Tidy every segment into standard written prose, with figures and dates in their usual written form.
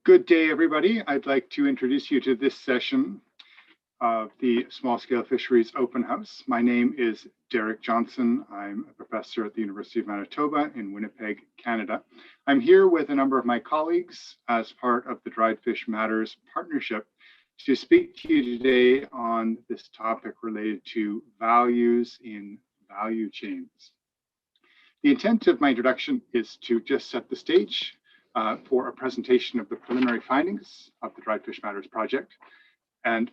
Good day, everybody. I'd like to introduce you to this session of the Small Scale Fisheries Open House. My name is Derek Johnson. I'm a professor at the University of Manitoba in Winnipeg, Canada. I'm here with a number of my colleagues as part of the Oried Fish Matters Partnership to speak to you today on this topic related to values in value chains. The intent of my introduction is to just set the stage for a presentation of the preliminary findings of the Oried Fish Matters project. And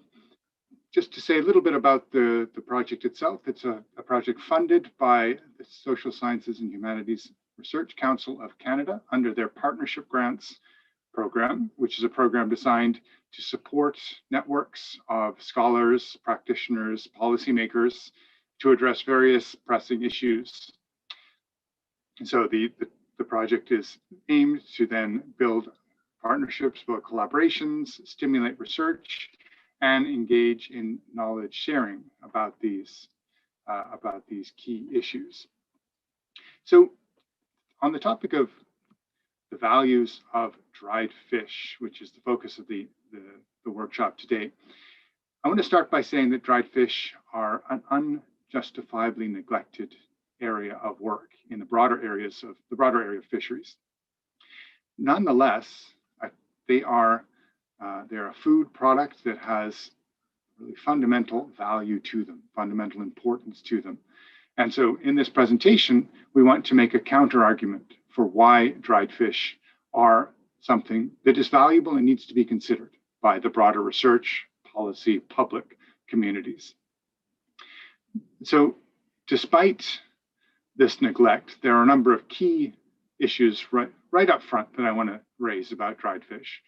just to say a little bit about the project itself, it's a project funded by the Social Sciences and Humanities Research Council of Canada under their Partnership Grants program, which is a program designed to support networks of scholars, practitioners, policymakers to address various pressing issues. And so the project is aimed to then build partnerships, build collaborations, stimulate research, and engage in knowledge sharing about these key issues. So on the topic of the values of dried fish, which is the focus of the workshop today, I want to start by saying that dried fish are an unjustifiably neglected area of work in the broader area of fisheries. Nonetheless, they are a food product that has really fundamental value to them, fundamental importance to them. And so in this presentation, we want to make a counter argument for why dried fish are something that is valuable and needs to be considered by the broader research, policy, public communities. So despite this neglect, there are a number of key issues right up front that I want to raise about dried fish.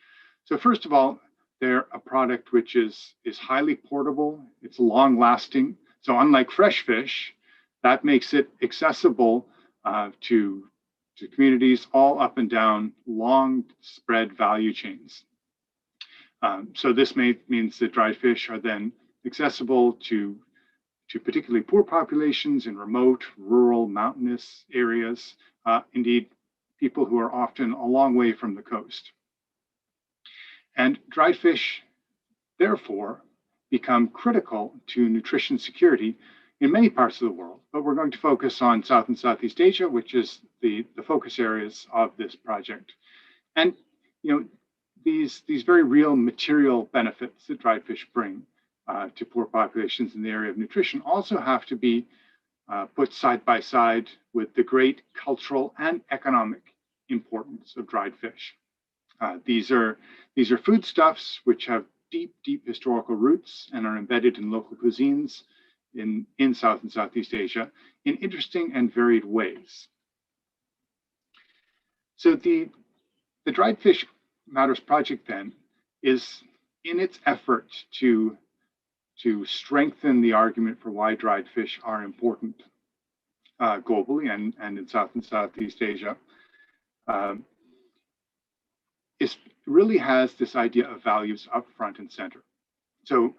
So first of all, they're a product which is highly portable, it's long lasting. So unlike fresh fish, that makes it accessible to communities all up and down long spread value chains. So this means that dried fish are then accessible to particularly poor populations in remote, rural, mountainous areas, indeed, people who are often a long way from the coast. And dried fish, therefore, become critical to nutrition security in many parts of the world, but we're going to focus on South and Southeast Asia, which is the focus areas of this project. And these very real material benefits that dried fish bring to poor populations in the area of nutrition also have to be put side by side with the great cultural and economic importance of dried fish. These are foodstuffs which have deep historical roots and are embedded in local cuisines in South and Southeast Asia in interesting and varied ways. So the Dried Fish Matters project then is in its effort to strengthen the argument for why dried fish are important globally and in South and Southeast Asia. It really has this idea of values up front and center. So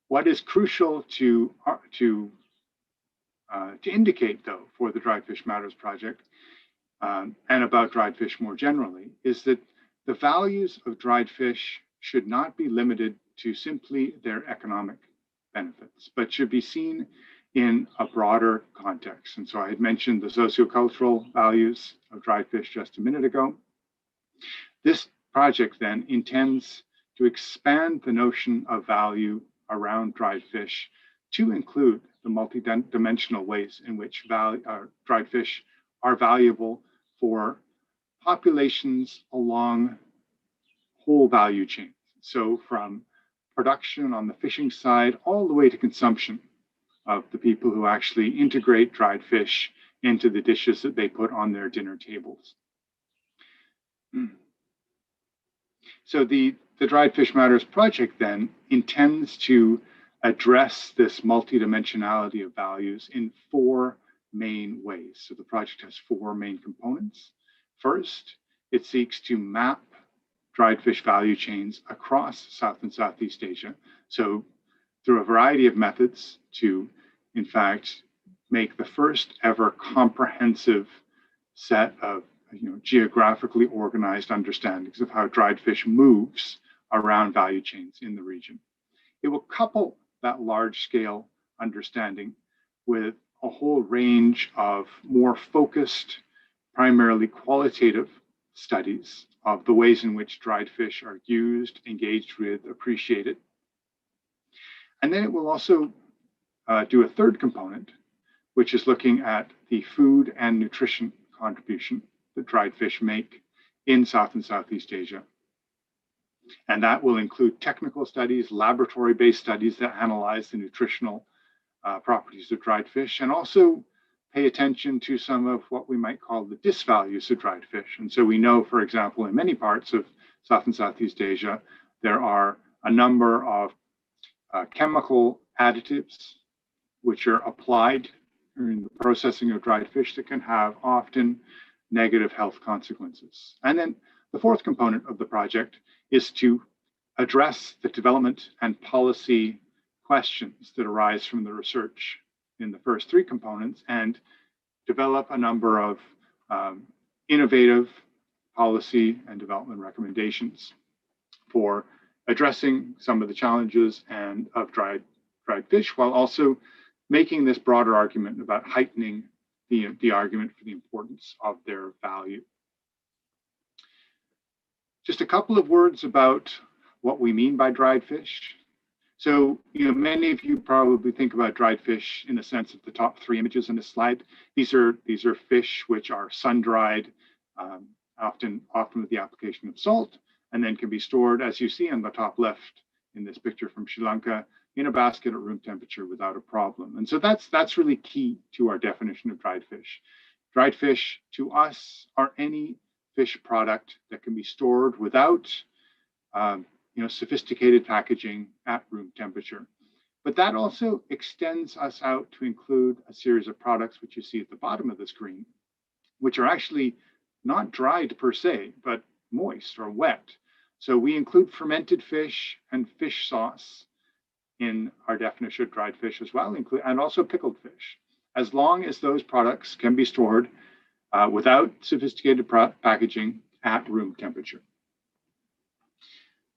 what is crucial to indicate, though, for the Dried Fish Matters project and about dried fish more generally is that the values of dried fish should not be limited to simply their economic benefits, but should be seen in a broader context. And so I had mentioned the sociocultural values of dried fish just a minute ago. This project then intends to expand the notion of value around dried fish to include the multidimensional ways in which dried fish are valuable for populations along whole value chains. So from production on the fishing side all the way to consumption of the people who actually integrate dried fish into the dishes that they put on their dinner tables. So the Dried Fish Matters project then intends to address this multidimensionality of values in four main ways. So the project has four main components. First, it seeks to map dried fish value chains across South and Southeast Asia. So through a variety of methods to, in fact, make the first ever comprehensive set of geographically organized understandings of how dried fish moves around value chains in the region. It will couple that large-scale understanding with a whole range of more focused, primarily qualitative studies of the ways in which dried fish are used, engaged with, appreciated. And then it will also do a third component, which is looking at the food and nutrition contribution that dried fish make in South and Southeast Asia. And that will include technical studies, laboratory-based studies that analyze the nutritional properties of dried fish, and also pay attention to some of what we might call the disvalues of dried fish. And so we know, for example, in many parts of South and Southeast Asia, there are a number of chemical additives which are applied in the processing of dried fish that can have often negative health consequences. And then the fourth component of the project is to address the development and policy questions that arise from the research in the first three components and develop a number of innovative policy and development recommendations for addressing some of the challenges of dried fish, while also making this broader argument about heightening the argument for the importance of their value. Just a couple of words about what we mean by dried fish. So, many of you probably think about dried fish in the sense of the top three images in this slide. These are fish which are sun-dried, often with the application of salt, and then can be stored, as you see on the top left in this picture from Sri Lanka, in a basket at room temperature without a problem. And so that's really key to our definition of dried fish. Dried fish to us are any fish product that can be stored without sophisticated packaging at room temperature. But that also extends us out to include a series of products, which you see at the bottom of the screen, which are actually not dried per se, but moist or wet. So we include fermented fish and fish sauce in our definition of dried fish as well, and also pickled fish, as long as those products can be stored without sophisticated packaging at room temperature.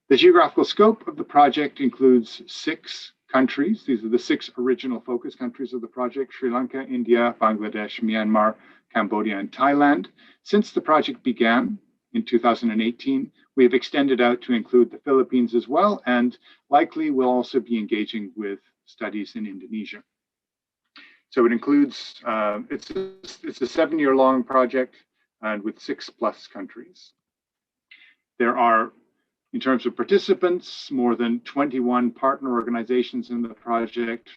The geographical scope of the project includes 6 countries. These are the 6 original focus countries of the project: Sri Lanka, India, Bangladesh, Myanmar, Cambodia, and Thailand. Since the project began in 2018, we have extended out to include the Philippines as well, and likely we'll also be engaging with studies in Indonesia. So it includes, it's a 7-year-long project and with 6+ countries. There are, in terms of participants, more than 21 partner organizations in the project,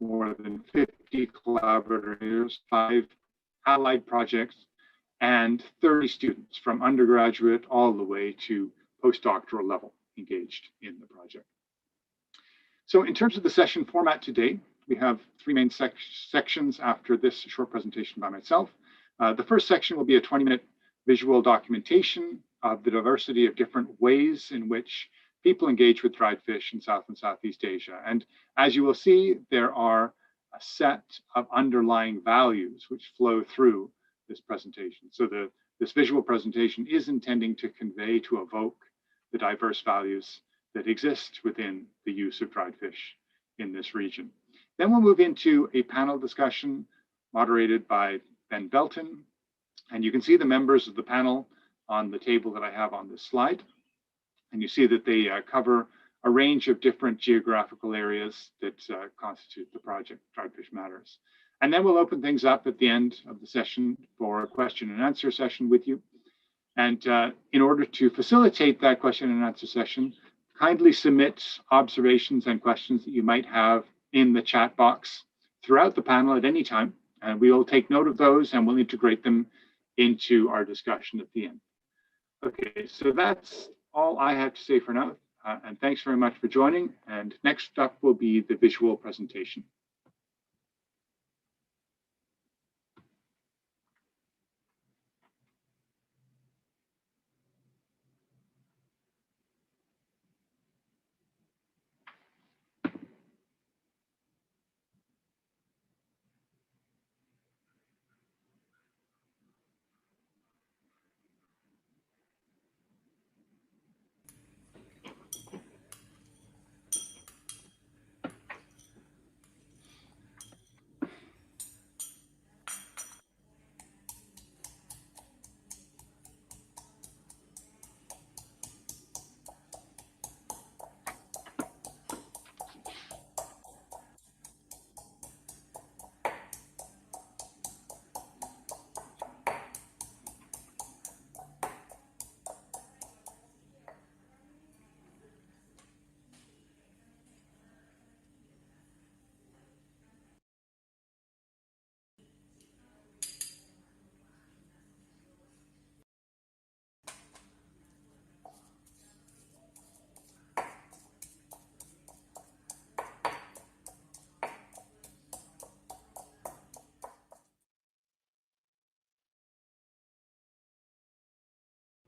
more than 50 collaborators, 5 allied projects, and 30 students from undergraduate all the way to postdoctoral level engaged in the project. So in terms of the session format today, we have 3 main sections after this short presentation by myself. The first section will be a 20-minute visual documentation of the diversity of different ways in which people engage with dried fish in South and Southeast Asia. And as you will see, there are a set of underlying values which flow through this presentation. So this visual presentation is intending to convey, to evoke the diverse values that exist within the use of dried fish in this region. Then we'll move into a panel discussion moderated by Ben Belton. And you can see the members of the panel on the table that I have on this slide. And you see that they cover a range of different geographical areas that constitute the project, Dried Fish Matters. And then we'll open things up at the end of the session for a question and answer session with you. And in order to facilitate that question and answer session, kindly submit observations and questions that you might have in the chat box throughout the panel at any time. And we will take note of those and we'll integrate them into our discussion at the end. Okay, so that's all I have to say for now. And thanks very much for joining. And next up will be the visual presentation.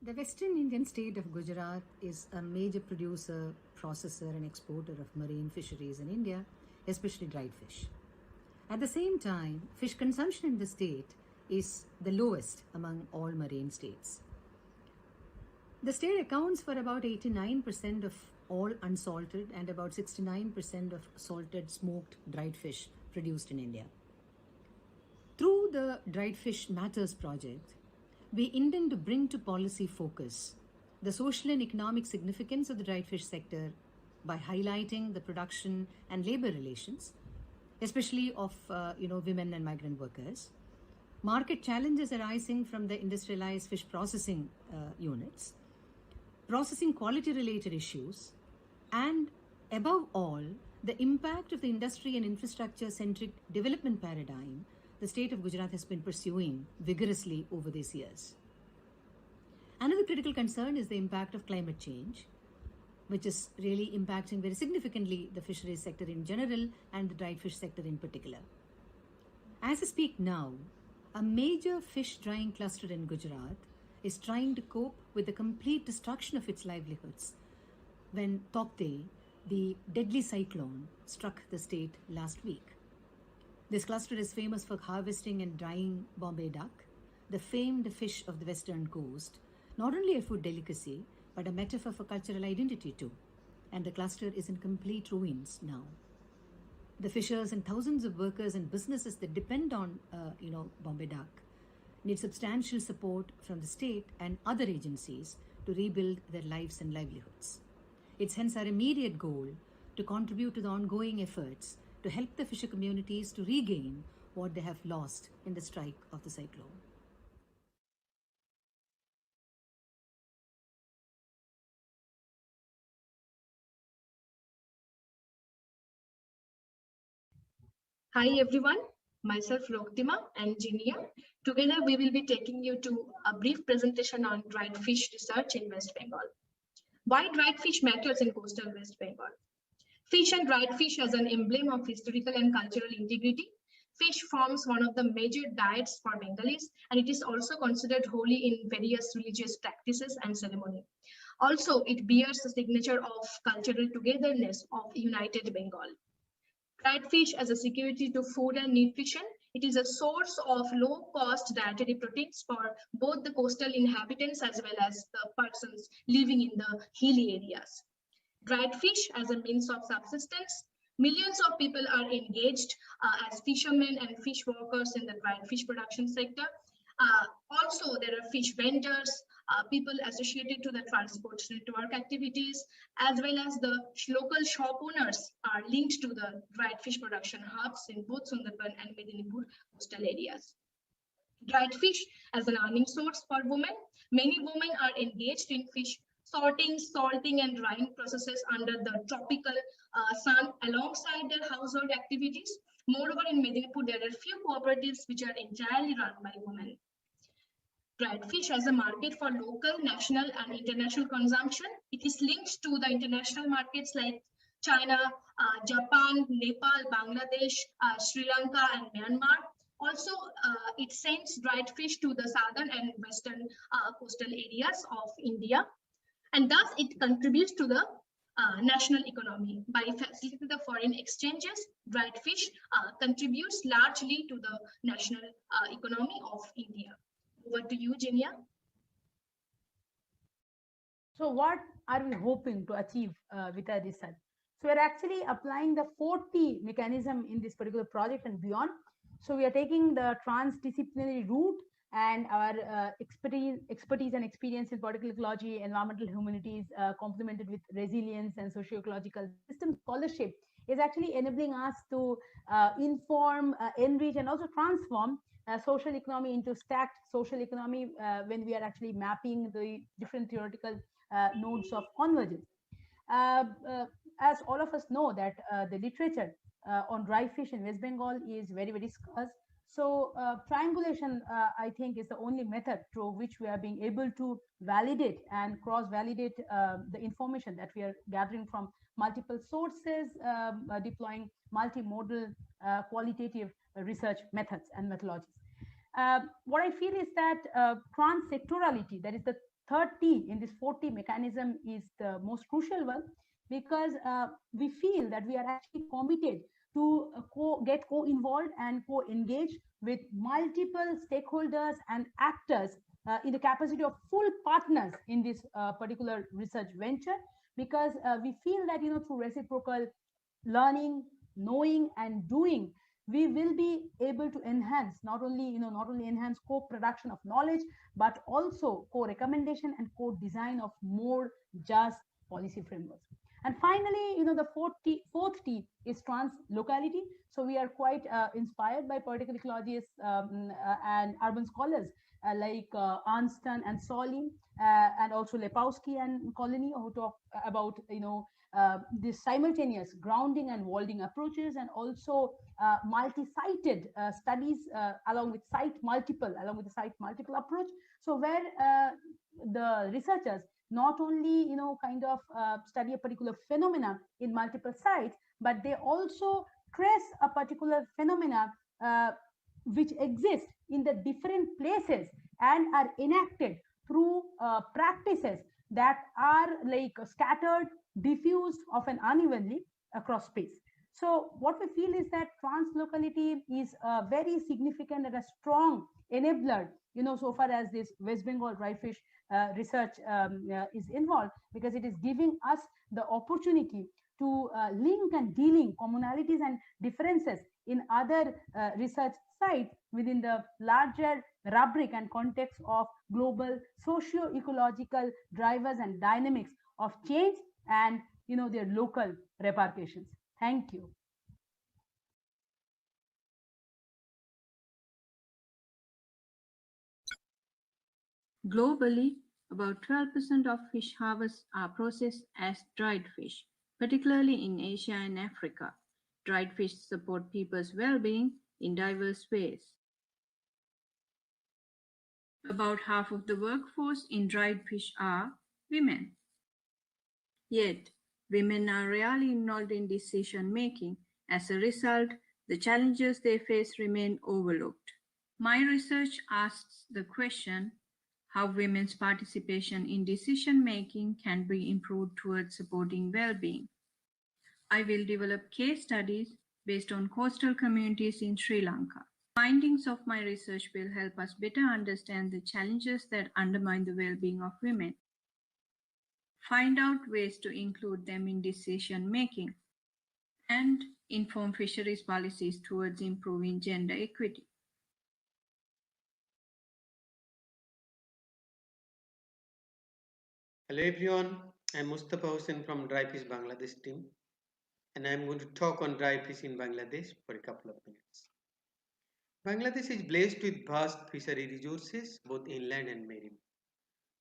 The Western Indian state of Gujarat is a major producer, processor, and exporter of marine fisheries in India, especially dried fish. At the same time, fish consumption in the state is the lowest among all marine states. The state accounts for about 89% of all unsalted and about 69% of salted smoked dried fish produced in India. Through the Dried Fish Matters project, we intend to bring to policy focus the social and economic significance of the dried fish sector by highlighting the production and labor relations, especially of women and migrant workers, market challenges arising from the industrialized fish processing units, processing quality related issues, and above all, the impact of the industry and infrastructure centric development paradigm the state of Gujarat has been pursuing vigorously over these years. Another critical concern is the impact of climate change, which is really impacting very significantly the fisheries sector in general and the dried fish sector in particular. As I speak now, a major fish drying cluster in Gujarat is trying to cope with the complete destruction of its livelihoods when Topte, the deadly cyclone, struck the state last week. This cluster is famous for harvesting and drying Bombay duck, the famed fish of the western coast, not only a food delicacy, but a metaphor for cultural identity too. And the cluster is in complete ruins now. The fishers and thousands of workers and businesses that depend on, Bombay duck need substantial support from the state and other agencies to rebuild their lives and livelihoods. It's hence our immediate goal to contribute to the ongoing efforts to help the fisher communities to regain what they have lost in the strike of the cyclone. Hi everyone, myself Roktima and Jinia. Together we will be taking you to a brief presentation on dried fish research in West Bengal. Why dried fish matters in coastal West Bengal? Fish and dried fish as an emblem of historical and cultural integrity. Fish forms one of the major diets for Bengalis, and it is also considered holy in various religious practices and ceremony. Also, it bears the signature of cultural togetherness of United Bengal. Dried fish as a security to food and nutrition. It is a source of low-cost dietary proteins for both the coastal inhabitants as well as the persons living in the hilly areas. Dried fish as a means of subsistence. Millions of people are engaged as fishermen and fish workers in the dried fish production sector. Also, there are fish vendors, people associated to the transport network activities, as well as the local shop owners are linked to the dried fish production hubs in both Sundarban and Medinipur coastal areas. Dried fish as an earning source for women. Many women are engaged in fish sorting, salting, and drying processes under the tropical sun alongside their household activities. Moreover, in Medinipur, there are few cooperatives which are entirely run by women. Dried fish as a market for local, national, and international consumption. It is linked to the international markets like China, Japan, Nepal, Bangladesh, Sri Lanka, and Myanmar. Also, it sends dried fish to the southern and western coastal areas of India. And thus, it contributes to the national economy. By facilitating the foreign exchanges, dried fish contributes largely to the national economy of India. Over to you, Jinia. So what are we hoping to achieve with our research? So we're actually applying the 4T mechanism in this particular project and beyond. So we are taking the transdisciplinary route, and our expertise and experience in political ecology, environmental humanities, complemented with resilience and socio-ecological system scholarship, is actually enabling us to inform, enrich, and also transform social economy into stacked social economy when we are actually mapping the different theoretical nodes of convergence. As all of us know that the literature on dry fish in West Bengal is very, very scarce. So triangulation, I think, is the only method through which we are being able to validate and cross-validate the information that we are gathering from multiple sources, deploying multimodal qualitative research methods and methodologies. What I feel is that transsectorality, that is the 30 in this 40 mechanism is the most crucial one, because we feel that we are actually committed to get co-involved and co-engage with multiple stakeholders and actors in the capacity of full partners in this particular research venture, because we feel that through reciprocal learning, knowing and doing, we will be able to enhance not only enhance co-production of knowledge, but also co-recommendation and co-design of more just policy frameworks. And finally, the fourth T is trans-locality. So we are quite inspired by political ecologists and urban scholars like Arnston and Solly, and also Lepowski and Colony, who talk about this simultaneous grounding and walding approaches, and also multi-sited studies along with the site multiple approach. So where the researchers not only kind of study a particular phenomena in multiple sites, but they also trace a particular phenomena which exists in the different places and are enacted through practices that are like scattered, diffused, often unevenly across space. So what we feel is that translocality is a very significant and a strong enabler, so far as this West Bengal dried fish research is involved, because it is giving us the opportunity to link and dealing commonalities and differences in other research sites within the larger rubric and context of global socio-ecological drivers and dynamics of change and their local repercussions. Thank you. Globally, about 12% of fish harvests are processed as dried fish, particularly in Asia and Africa. Dried fish support people's well-being in diverse ways. About half of the workforce in dried fish are women. Yet, women are rarely involved in decision-making. As a result, the challenges they face remain overlooked. My research asks the question, how women's participation in decision-making can be improved towards supporting well-being. I will develop case studies based on coastal communities in Sri Lanka. Findings of my research will help us better understand the challenges that undermine the well-being of women. Find out ways to include them in decision-making, and inform fisheries policies towards improving gender equity. Hello everyone, I'm Mustafa Hussain from Dry Fish Bangladesh team, and I'm going to talk on dry fish in Bangladesh for a couple of minutes. Bangladesh is blessed with vast fishery resources, both inland and marine.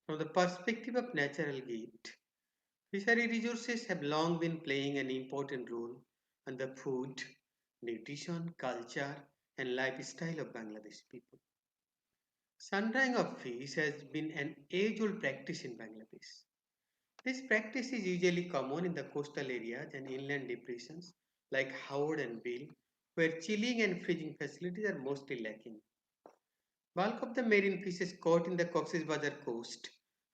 From the perspective of natural gift, fishery resources have long been playing an important role in the food, nutrition, culture, and lifestyle of Bangladeshi people. Sun-drying of fish has been an age-old practice in Bangladesh. This practice is usually common in the coastal areas and inland depressions like Howard and Bill, where chilling and freezing facilities are mostly lacking. Bulk of the marine fish is caught in the Cox's Bazar coast,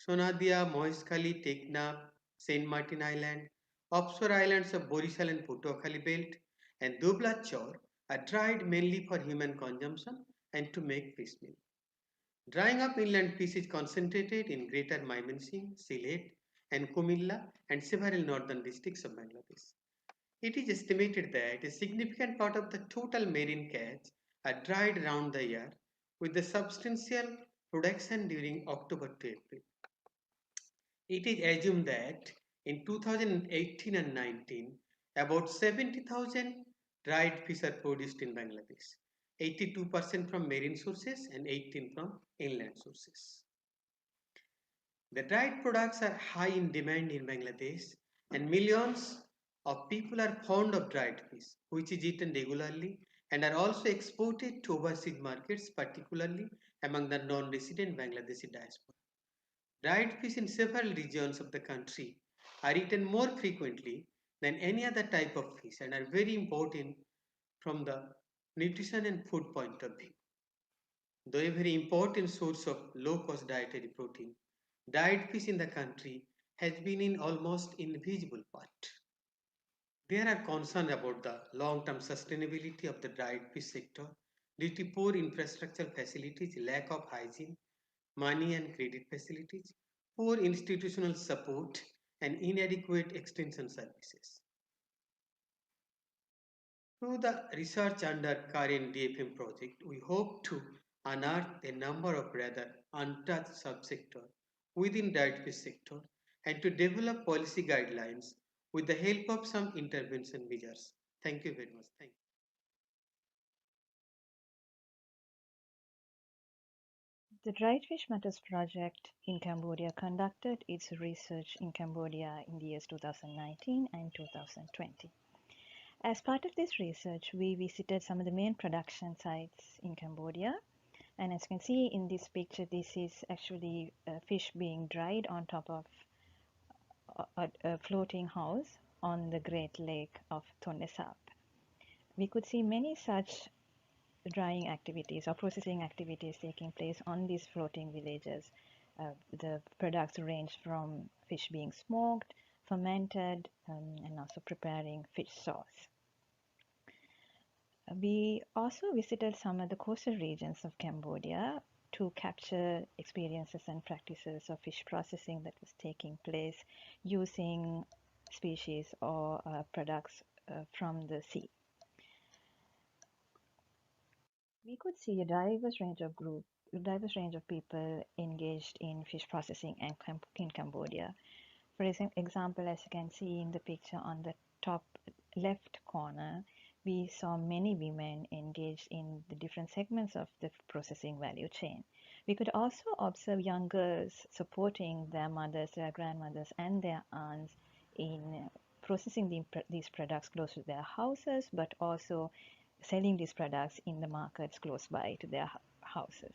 Sonadia, Moheskhali, Teknaf, Saint Martin Island, offshore islands of Borisal and Patuakhali Belt, and Dubla Chor are dried mainly for human consumption and to make fish meal. Drying up inland fish is concentrated in Greater Mymensingh, Sylhet, and Kumilla and several northern districts of Bangladesh. It is estimated that a significant part of the total marine catch are dried around the year, with the substantial production during October to April. It is assumed that in 2018 and 19, about 70,000 dried fish are produced in Bangladesh, 82% from marine sources and 18% from inland sources. The dried products are high in demand in Bangladesh, and millions of people are fond of dried fish, which is eaten regularly and are also exported to overseas markets, particularly among the non-resident Bangladeshi diaspora. Dried fish in several regions of the country are eaten more frequently than any other type of fish and are very important from the nutrition and food point of view. Though a very important source of low-cost dietary protein, dried fish in the country has been an almost invisible part. There are concerns about the long-term sustainability of the dried fish sector due to poor infrastructure facilities, lack of hygiene, money and credit facilities, poor institutional support, and inadequate extension services. Through the research under current DFM project, we hope to unearth a number of rather untouched subsectors within dried fish sector and to develop policy guidelines with the help of some intervention measures. Thank you very much. Thank you. The Dried Fish Matters project in Cambodia conducted its research in Cambodia in the years 2019 and 2020. As part of this research, we visited some of the main production sites in Cambodia. And as you can see in this picture, this is actually fish being dried on top of a floating house on the Great Lake of Tonle Sap. We could see many such drying activities or processing activities taking place on these floating villages. The products range from fish being smoked, fermented, and also preparing fish sauce. We also visited some of the coastal regions of Cambodia to capture experiences and practices of fish processing that was taking place using species or products from the sea. We could see a diverse range of people engaged in fish processing in Cambodia. For example, as you can see in the picture on the top left corner, we saw many women engaged in the different segments of the processing value chain. We could also observe young girls supporting their mothers, their grandmothers, and their aunts in processing these products close to their houses, but also selling these products in the markets close by to their houses.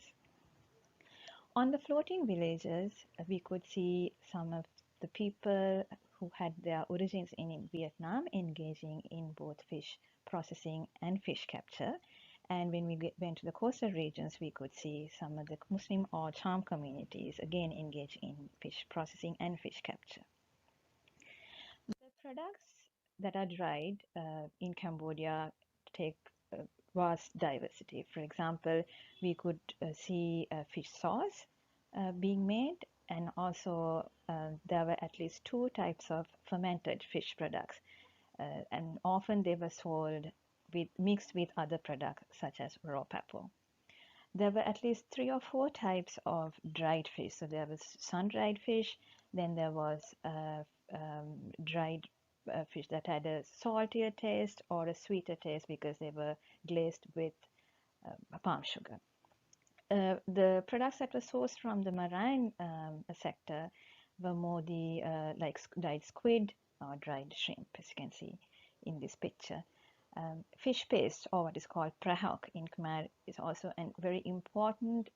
On the floating villages, we could see some of the people who had their origins in Vietnam engaging in both fish processing and fish capture. And when we went to the coastal regions, we could see some of the Muslim or Cham communities again engaged in fish processing and fish capture. The products that are dried in Cambodia take vast diversity. For example, we could see fish sauce being made, and also there were at least 2 types of fermented fish products, and often they were sold mixed with other products such as raw pepper. There were at least 3 or 4 types of dried fish. So there was sun-dried fish, then there was dried fish that had a saltier taste or a sweeter taste because they were glazed with palm sugar. The products that were sourced from the marine sector were more the like dried squid or dried shrimp, as you can see in this picture. Fish paste, or what is called prahok in Khmer, is also a very important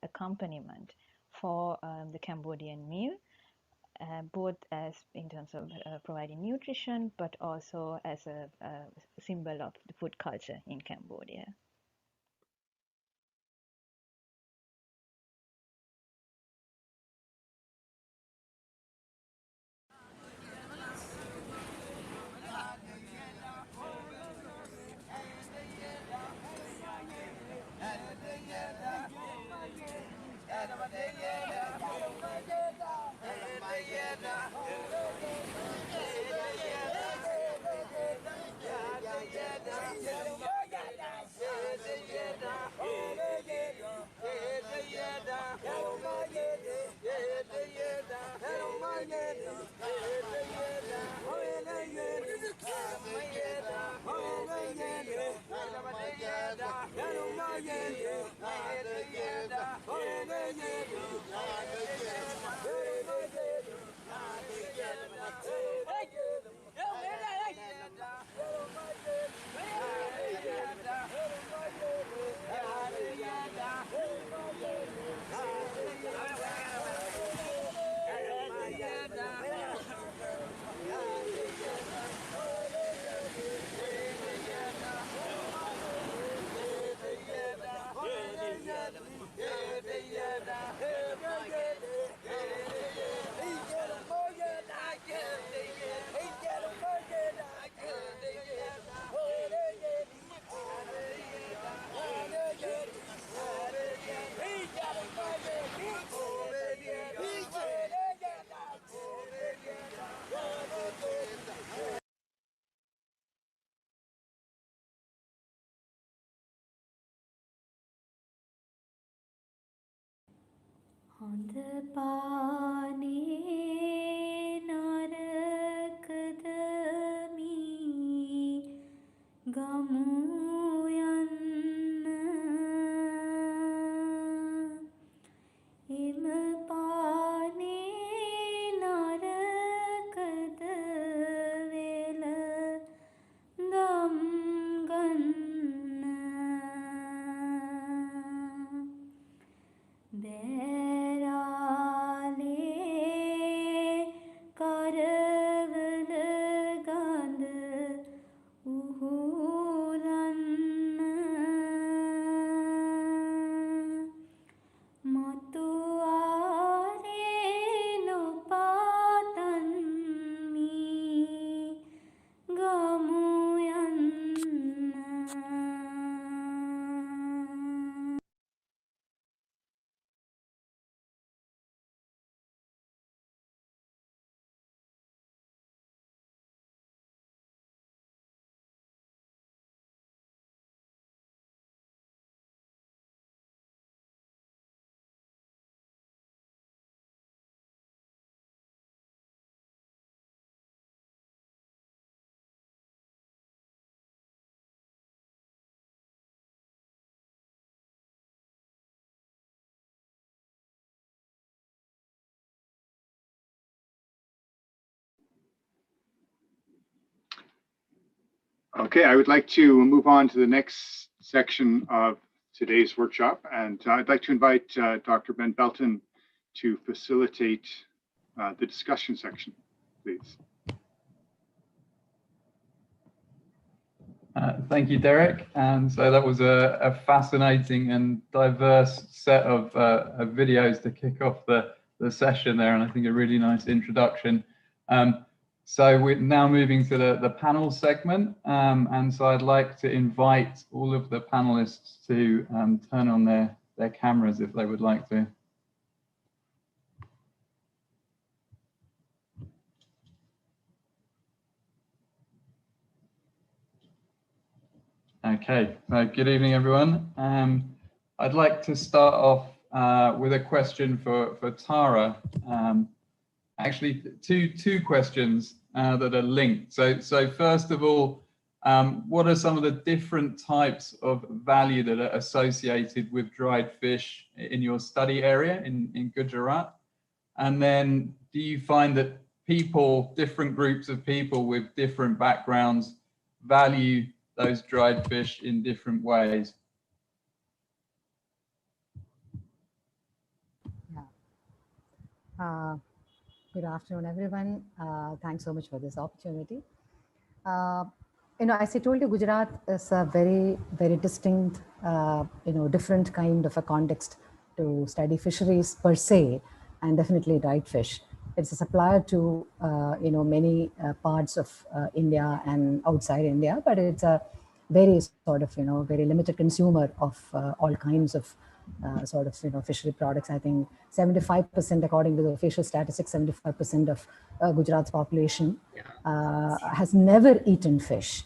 accompaniment for the Cambodian meal, both as in terms of providing nutrition, but also as a symbol of the food culture in Cambodia. Okay, I would like to move on to the next section of today's workshop, and I'd like to invite Dr. Ben Belton to facilitate the discussion section, please. Thank you, Derek. And so that was a fascinating and diverse set of videos to kick off the session there, and I think a really nice introduction. So we're now moving to the panel segment, and so I'd like to invite all of the panelists to turn on their cameras if they would like to. Okay, good evening, everyone. I'd like to start off with a question for Tara. Actually, two questions that are linked. So first of all, what are some of the different types of value that are associated with dried fish in your study area in Gujarat? And then do you find that different groups of people with different backgrounds value those dried fish in different ways? Yeah. Good afternoon, everyone. Thanks so much for this opportunity. As I told you, Gujarat is a very, very distinct, different kind of a context to study fisheries per se, and definitely dried fish. It's a supplier to, many parts of India and outside India, but it's a very sort of, very limited consumer of all kinds of fishery products. I think 75%, according to the official statistics, 75% of Gujarat's population has never eaten fish.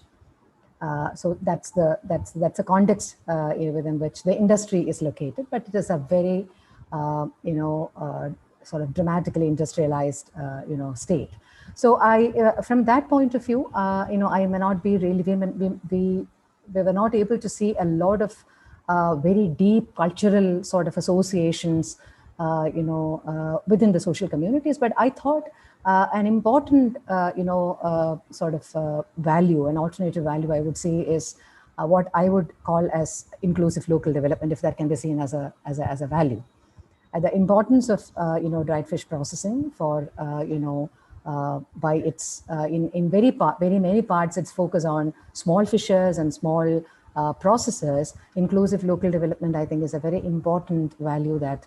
So that's a context within which the industry is located, but it is a very sort of dramatically industrialized state. So from that point of view, I may not be really, we were not able to see a lot of very deep cultural sort of associations, within the social communities. But I thought an important, sort of value, an alternative value, I would say, is what I would call as inclusive local development, if that can be seen as a value. The importance of dried fish processing for by its in very many parts, its focus on small fishers and small processors. Inclusive local development, I think, is a very important value that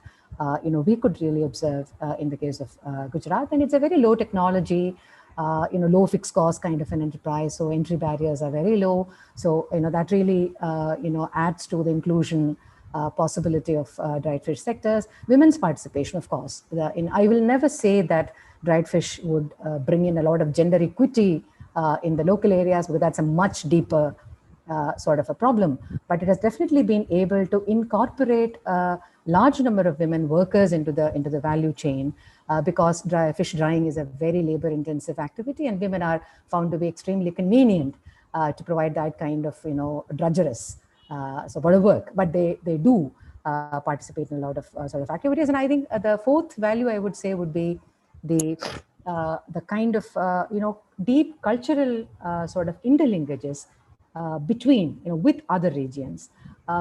we could really observe in the case of Gujarat. And it's a very low technology, low fixed cost kind of an enterprise. So entry barriers are very low. So that really adds to the inclusion possibility of dried fish sectors. Women's participation, of course. I will never say that dried fish would bring in a lot of gender equity in the local areas, because that's a much deeper sort of a problem. But it has definitely been able to incorporate large number of women workers into the value chain, because fish drying is a very labor-intensive activity, and women are found to be extremely convenient to provide that kind of drudgerous sort of work. But they do participate in a lot of sort of activities. And I think the fourth value I would say would be the kind of deep cultural sort of interlinkages between with other regions.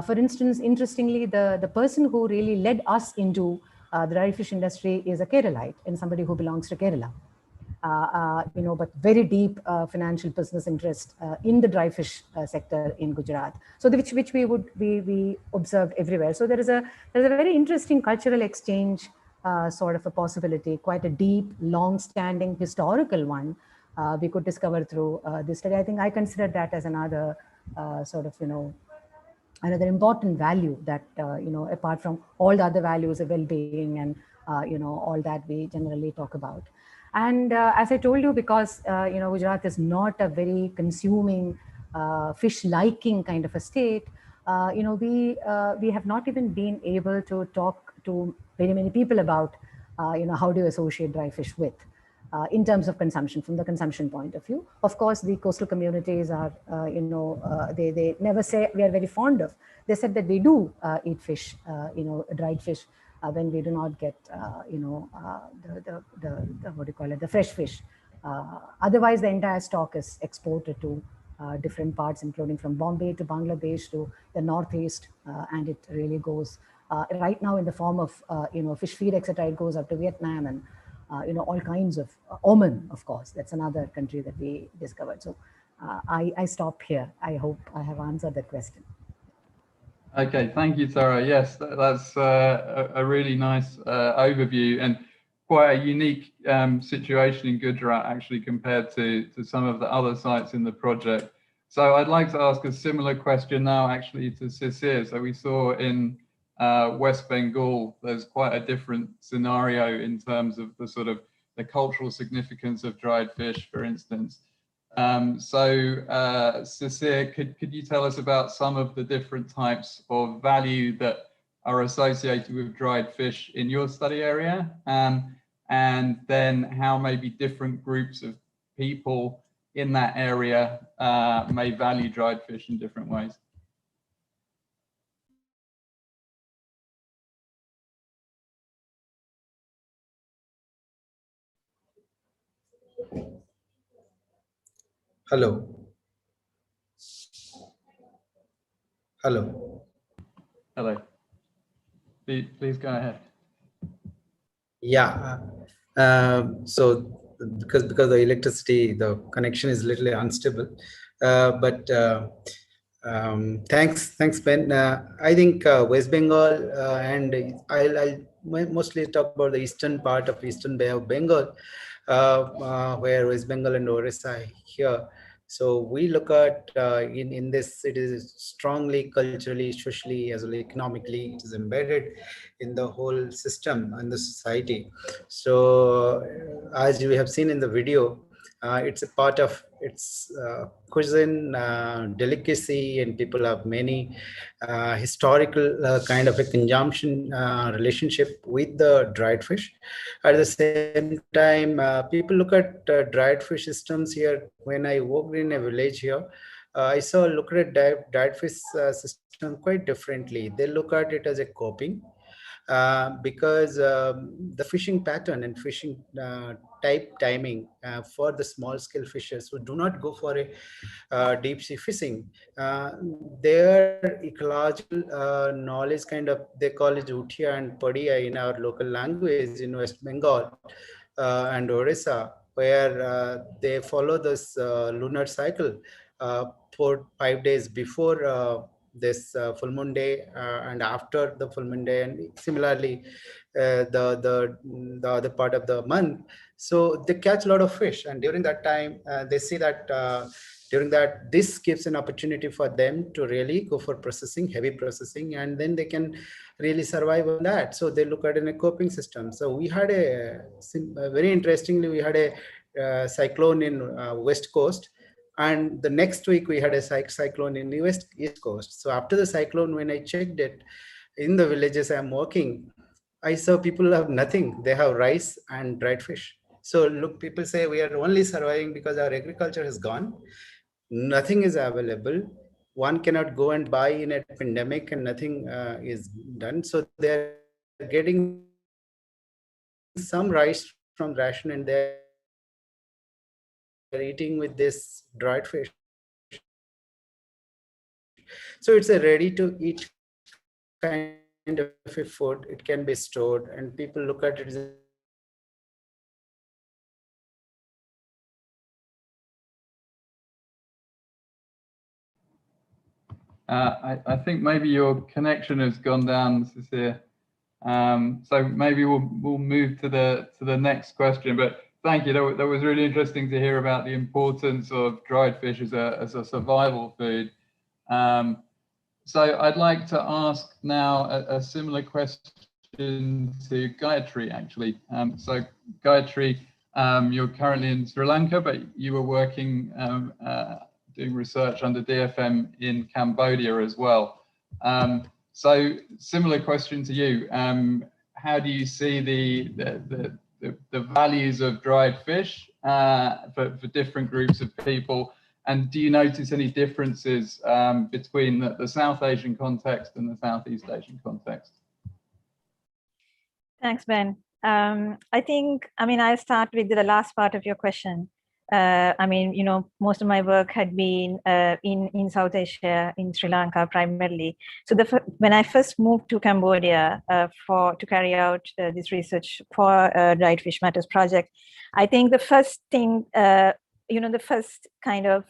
For instance, interestingly, the person who really led us into the dry fish industry is a Keralite and somebody who belongs to Kerala. But very deep financial business interest in the dry fish sector in Gujarat. So which we observed everywhere. So there's a very interesting cultural exchange sort of a possibility, quite a deep, long-standing historical one we could discover through this study. I think I consider that as another sort of another important value that apart from all the other values of well-being and all that we generally talk about. And as I told you, because Gujarat is not a very consuming, fish-liking kind of a state, we have not even been able to talk to very many people about how do you associate dry fish with, in terms of consumption, from the consumption point of view. Of course, the coastal communities are, they never say we are very fond of. They said that they do eat fish, dried fish, when we do not get, the what do you call it, the fresh fish. Otherwise, the entire stock is exported to different parts, including from Bombay to Bangladesh to the Northeast, and it really goes right now in the form of, fish feed, etc. It goes up to Vietnam and all kinds of, Oman, of course, that's another country that we discovered. So I stop here. I hope I have answered that question. Okay, thank you, Tara. Yes, that's a really nice overview and quite a unique situation in Gujarat, actually, compared to some of the other sites in the project. So I'd like to ask a similar question now, actually, to Sisir. So we saw in West Bengal, there's quite a different scenario in terms of the sort of the cultural significance of dried fish, for instance. Sisir, could you tell us about some of the different types of value that are associated with dried fish in your study area? And then how maybe different groups of people in that area may value dried fish in different ways? Hello. Hello. Hello. Please go ahead. Yeah. So because the electricity, the connection is literally unstable. Thanks, Ben. I think West Bengal and I'll mostly talk about the eastern part of Eastern Bay of Bengal, where West Bengal and Orissa here. So we look at in this, it is strongly culturally, socially, as well as economically, it is embedded in the whole system and the society. So as we have seen in the video, it's a part of its cuisine, delicacy, and people have many historical kind of a consumption relationship with the dried fish. At the same time, people look at dried fish systems here. When I walked in a village here, I saw look at dried fish system quite differently. They look at it as a coping. Because the fishing pattern and fishing type timing for the small scale fishers who do not go for a deep sea fishing, their ecological knowledge kind of, they call it Utia and Padia in our local language in West Bengal and Orissa, where they follow this lunar cycle for 5 days before this full moon day and after the full moon day, and similarly the other part of the month. So they catch a lot of fish, and during that time they see that during that, this gives an opportunity for them to really go for processing, heavy processing, and then they can really survive on that. So they look at a coping system. So we had very interestingly, we had a cyclone in West Coast. And the next week we had a cyclone in the East Coast. So after the cyclone, when I checked it, in the villages I'm working, I saw people have nothing. They have rice and dried fish. So look, people say we are only surviving because our agriculture is gone. Nothing is available. One cannot go and buy in a pandemic and nothing is done. So they're getting some rice from ration and they're eating with this dried fish. So it's a ready to eat kind of a food. It can be stored and people look at it as I think maybe your connection has gone down, Cecilia. So maybe we'll move to the next question. But thank you. That was really interesting to hear about the importance of dried fish as a survival food. So I'd like to ask now a similar question to Gayatri, actually. So Gayatri, you're currently in Sri Lanka, but you were working doing research under DFM in Cambodia as well. So similar question to you. How do you see the values of dried fish for different groups of people? And do you notice any differences between the South Asian context and the Southeast Asian context? Thanks, Ben. I'll start with the last part of your question. Most of my work had been in South Asia, in Sri Lanka primarily. So when I first moved to Cambodia to carry out this research for Oried Fish Matters project, I think the first thing, the first kind of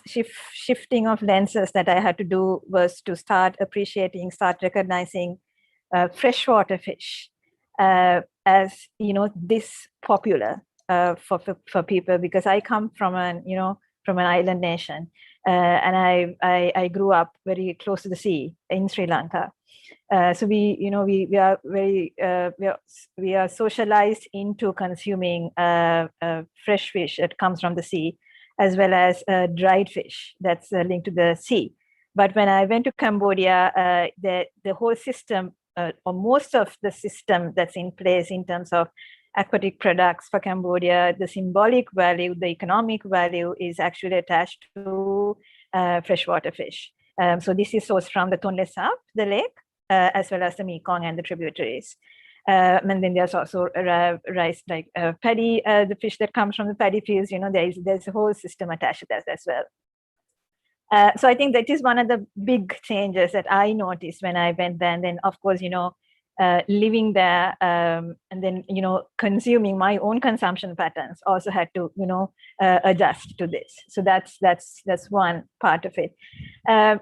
shifting of lenses that I had to do was to start recognizing freshwater fish as this popular for people, because I come from an island nation, and I grew up very close to the sea in Sri Lanka. So we are very we are socialized into consuming fresh fish that comes from the sea, as well as dried fish that's linked to the sea. But when I went to Cambodia, the whole system, or most of the system that's in place in terms of aquatic products for Cambodia, the symbolic value, the economic value is actually attached to freshwater fish. So this is sourced from the Tonle Sap, the lake, as well as the Mekong and the tributaries. And then there's also rice, like paddy, the fish that comes from the paddy fields. There's a whole system attached to that as well. So I think that is one of the big changes that I noticed when I went there. And then, of course, living there and then, consuming my own consumption patterns also had to, adjust to this. So that's one part of it.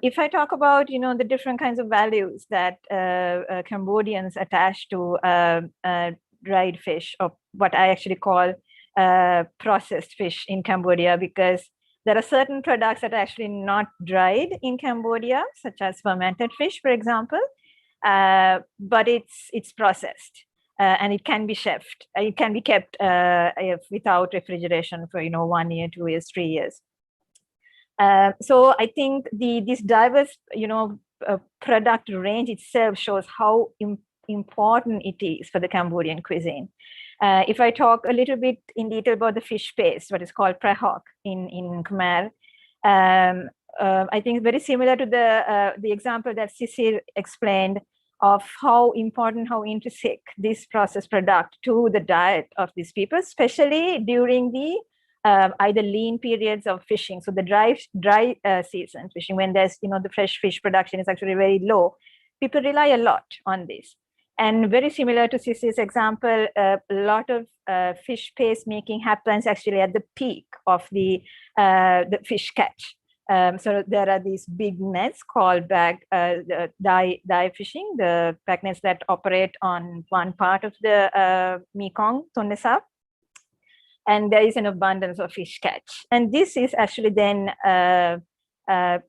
If I talk about, the different kinds of values that Cambodians attach to dried fish, or what I actually call processed fish in Cambodia, because there are certain products that are actually not dried in Cambodia, such as fermented fish, for example, but it's processed and it can be chefed. It can be kept without refrigeration for 1 year, 2 years, 3 years. So I think this diverse product range itself shows how important it is for the Cambodian cuisine. If I talk a little bit in detail about the fish paste, what is called prahok in Khmer, I think very similar to the example that Cecile explained of how important, how intrinsic this processed product to the diet of these people, especially during the either lean periods of fishing. So the dry season fishing, when there's the fresh fish production is actually very low, people rely a lot on this. And very similar to Cecile's example, a lot of fish paste making happens actually at the peak of the fish catch. So there are these big nets called bag dye fishing, the bag nets that operate on one part of the Mekong, Tonle Sap. And there is an abundance of fish catch. And this is actually then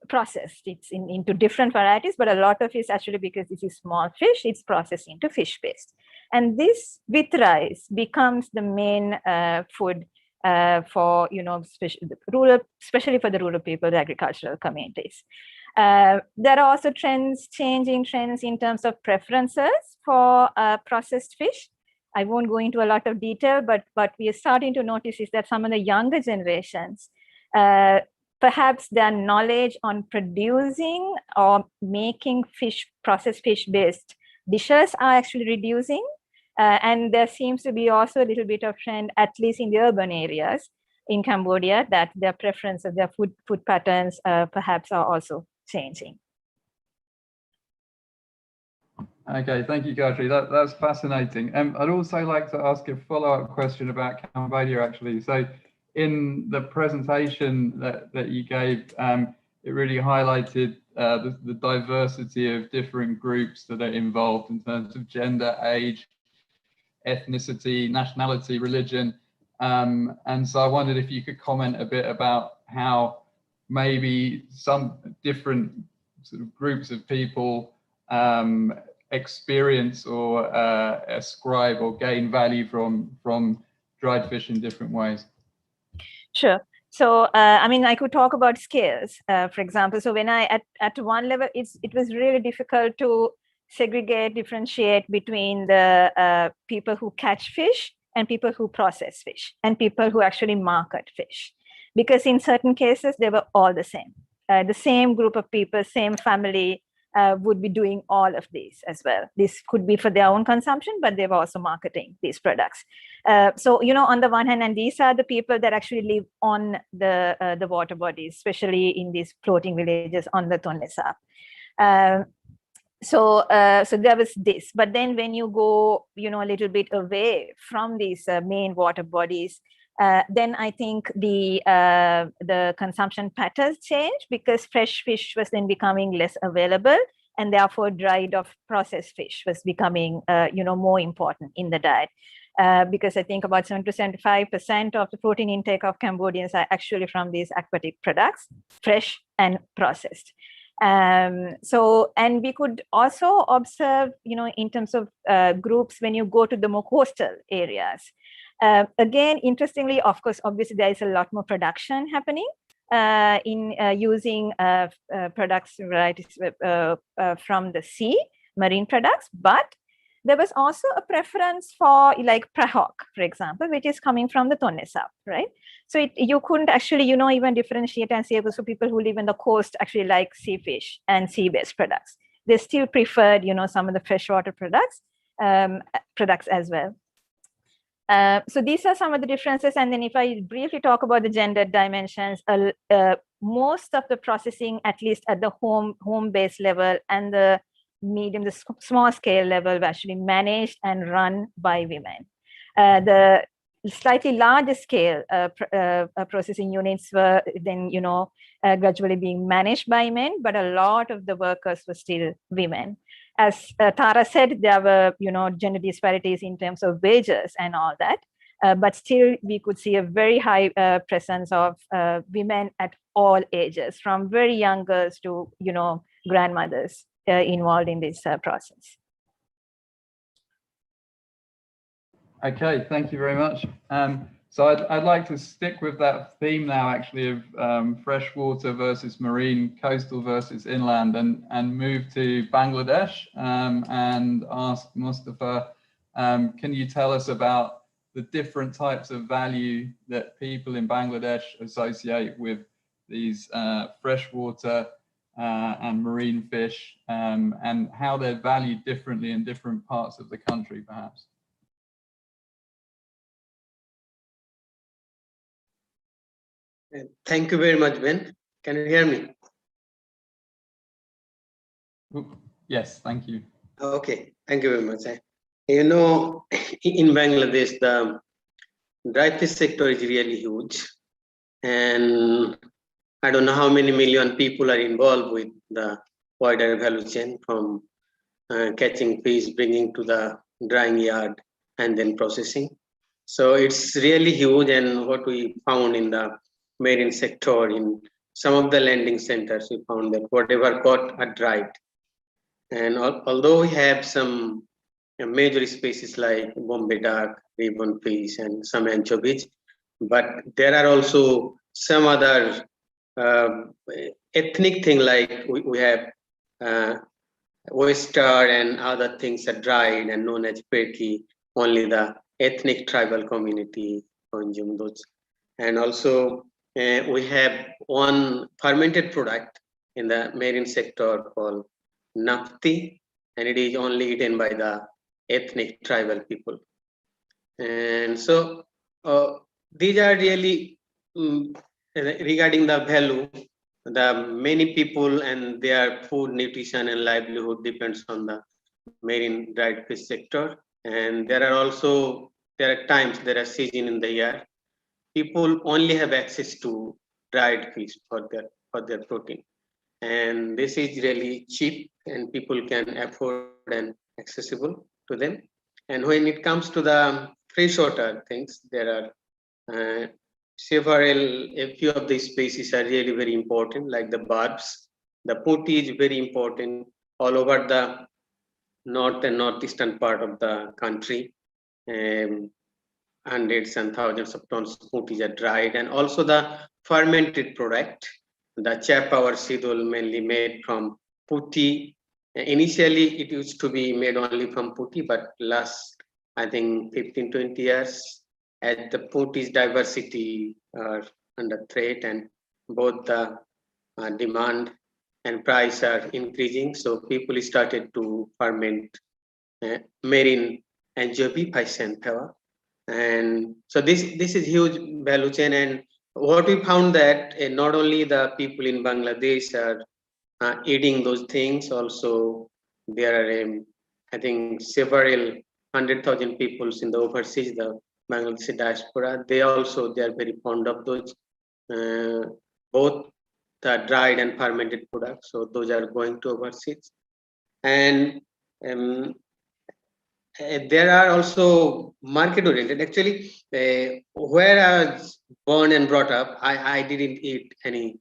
processed. It's into different varieties, but a lot of it is actually, because this is small fish, it's processed into fish paste. And this with rice becomes the main food for especially for the rural people, the agricultural communities. There are also changing trends in terms of preferences for processed fish. I won't go into a lot of detail, but what we are starting to notice is that some of the younger generations, perhaps their knowledge on producing or making processed fish-based dishes are actually reducing. And there seems to be also a little bit of trend, at least in the urban areas in Cambodia, that their preferences, their food patterns perhaps are also changing. Okay, thank you, Gayatri. That's fascinating. I'd also like to ask a follow-up question about Cambodia, actually. So in the presentation that you gave, it really highlighted the diversity of different groups that are involved in terms of gender, age, ethnicity, nationality, religion. And so I wondered if you could comment a bit about how maybe some different sort of groups of people experience or ascribe or gain value from dried fish in different ways. Sure. So, I mean, I could talk about scales, for example. So when at one level, it was really difficult to segregate, differentiate between the people who catch fish and people who process fish and people who actually market fish. Because in certain cases, they were all the same group of people, same family, would be doing all of these as well. This could be for their own consumption, but they were also marketing these products. So, you know, on the one hand, and these are the people that actually live on the water bodies, especially in these floating villages on the Tonle Sap. So there was this, but then when you go, you know, a little bit away from these main water bodies, then I think the consumption patterns change, because fresh fish was then becoming less available, and therefore dried off processed fish was becoming you know, more important in the diet. Because I think about 70 to 75% of the protein intake of Cambodians are actually from these aquatic products, fresh and processed. So, and we could also observe, you know, in terms of groups when you go to the more coastal areas. Again, interestingly, of course, obviously there is a lot more production happening in using products, varieties from the sea, marine products, but there was also a preference for like prahok, for example, which is coming from the Tonle Sap, right? So you couldn't actually, you know, even differentiate and say, so people who live in the coast actually like sea fish and sea-based products. They still preferred, you know, some of the freshwater products as well. So these are some of the differences. And then if I briefly talk about the gender dimensions, most of the processing, at least at the home-based level and the medium, the small scale level, were actually managed and run by women. The slightly larger scale processing units were then, you know, gradually being managed by men, but a lot of the workers were still women. As Tara said, there were, you know, gender disparities in terms of wages and all that, but still we could see a very high presence of women at all ages, from very young girls to, you know, grandmothers involved in this process. Okay, thank you very much. So I'd like to stick with that theme now, actually, of freshwater versus marine, coastal versus inland, and move to Bangladesh and ask Mustafa, can you tell us about the different types of value that people in Bangladesh associate with these freshwater and marine fish, and how they're valued differently in different parts of the country, perhaps? Thank you very much, Ben. Can you hear me? Yes, thank you. Okay, thank you very much. You know, in Bangladesh, the dry fish sector is really huge, and I don't know how many million people are involved with the wider value chain, from catching fish, bringing to the drying yard, and then processing. So it's really huge. And what we found in the marine sector, in some of the landing centers, we found that whatever caught are dried. And although we have some major species like Bombay duck, ribbon fish, and some anchovies, but there are also some other ethnic thing, like we have oyster and other things are dried and known as perki. Only the ethnic tribal community consume those. And also we have one fermented product in the marine sector called nafti, and it is only eaten by the ethnic tribal people. And so these are really regarding the value. The many people and their food, nutrition, and livelihood depends on the marine dried fish sector. And there are times, there are season in the year. People only have access to dried fish for their protein, and this is really cheap, and people can afford and accessible to them. And when it comes to the freshwater things, there are a few of these species are really very important, like the barbs. The putti is very important all over the north and northeastern part of the country. Hundreds and thousands of tons of putties are dried, and also the fermented product, the chapa or sidul, mainly made from putti. Initially, it used to be made only from putti, but last, I think, 15-20 years, as the putti's diversity are under threat, and both the demand and price are increasing, so people started to ferment marine anchovy by sunflower. And so this is huge value chain. And what we found that not only the people in Bangladesh are eating those things, also there are I think several 100,000 people in the overseas, the Bangladeshi diaspora. They are very fond of those both the dried and fermented products. So those are going to overseas. And there are also market oriented. Actually, where I was born and brought up, I didn't eat any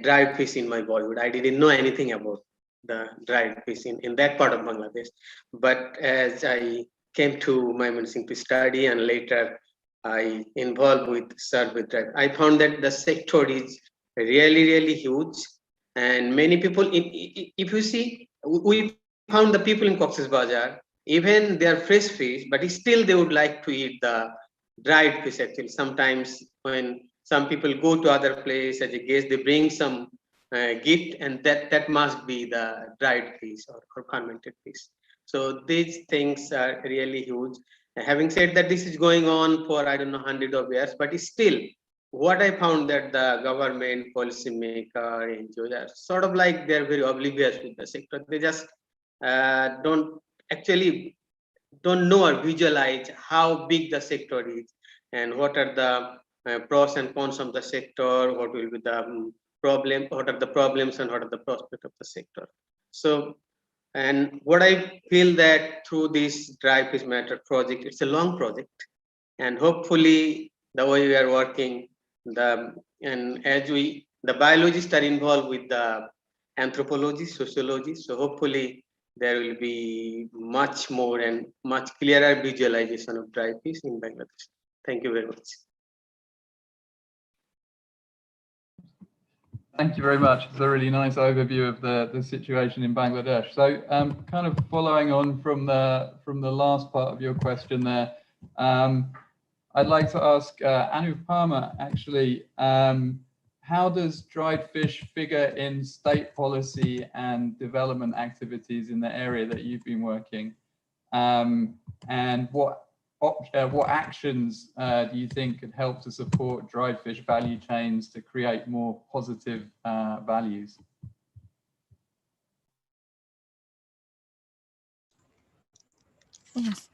dried fish in my boyhood. I didn't know anything about the dried fish in that part of Bangladesh. But as I came to Mymensingh to study, and later I involved with serve with dried, I found that the sector is really huge. And many people, if you see, we found the people in Cox's Bazar, even they are fresh fish, but still they would like to eat the dried fish. Actually, sometimes when some people go to other place as a guest, they bring some gift, and that must be the dried fish or fermented fish. So these things are really huge. Having said that, this is going on for, I don't know, 100 of years, but still, what I found that the government, policymaker, NGOs are sort of like they're very oblivious with the sector. They just don't know or visualize how big the sector is, and what are the pros and cons of the sector, what will be the problem, what are the problems, and what are the prospects of the sector. So, and what I feel that through this Dry Fish Matter project, it's a long project, and hopefully the way we are working, the biologists are involved with the anthropology, sociology, so hopefully there will be much more and much clearer visualization of dry fish in Bangladesh. Thank you very much. Thank you very much. It's a really nice overview of the situation in Bangladesh. So kind of following on from the last part of your question there, I'd like to ask Anupama, actually, how does dried fish figure in state policy and development activities in the area that you've been working? And what actions do you think could help to support dried fish value chains to create more positive values? Yes,